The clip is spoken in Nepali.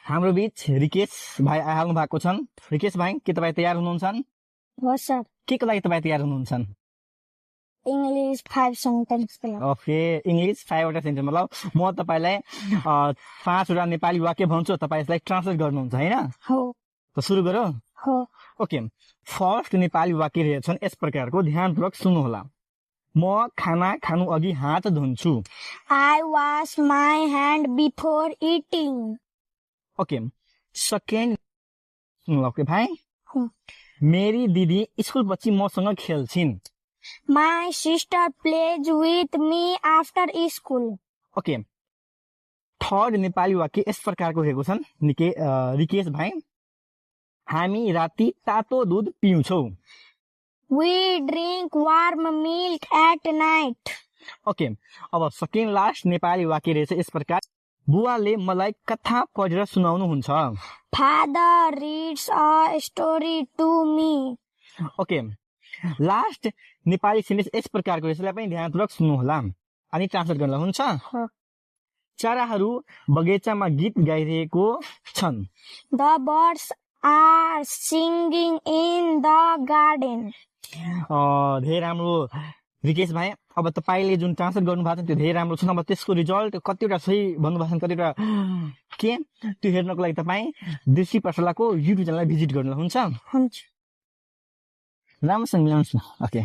हाम्रो बीच रिकेश भाइ आइहाल्नु भएको छन्। रिकेश भाइ, के तपाईँ तयार हुनुहुन्छ? हो सर। के को लागि तपाईँ तयार हुनुहुन्छ? इंग्लिश 5 सेन्टेन्स के लागि। ओके, इंग्लिश 5 वटा सेन्टेन्स। मतलब म तपाईलाई 5 वटा नेपाली वाक्य भन्छु, तपाईँ यसलाई ट्रान्सलेट गर्नुहुन्छ हैन? हो। त सुरु गरौँ? हो। ओके, फर्स्ट नेपाली वाक्य रहेछन् यस प्रकारको, ध्यानपूर्वक सुन्नु होला। म खाना खानु अघि हात धुन्छु। I wash my hand before eating. Okay, second सुन्नु ओके भाइ। हो। मेरी दिदी स्कुल पछि मसँग खेल्छिन्। My sister plays with me after school. Okay, third Nepali वाक्य यस प्रकारको रहेको छन् रिकेश भाइ। हामी राति तातो दुध पिउँछौ। We drink warm milk at night. Okay, अब सेकेन्ड लास्ट नेपाली वाक्य रहेछ यस प्रकार। बुवाले मलाई कथा पढेर सुनाउनुहुन्छ। Father reads a story to me. Okay, last Nepali sentence यस प्रकारको रहेछ, यसलाई पनि ध्यानपूर्वक सुन्नु होला अनि ट्रान्सलेट गर्न हुन्छ। चराहरू बगैँचामा गीत गाइरहेको छन्। The birds are singing in the garden. धेरै राम्रो रिकेश भाइ। अब तपाईले जुन ट्रान्सलेट गर्नु भएको छ त्यो धेरै राम्रो छ। अब त्यसको रिजल्ट कतिवटा सही भन्नुभएको छ, कतिवटा के, त्यो हेर्नको लागि तपाईँ देशी पाठशालाको युट्युब च्यानललाई भिजिट गर्नु हुन्छ। हुन्छ। राम्रोसँग मिलाउनुहोस् न। ओके।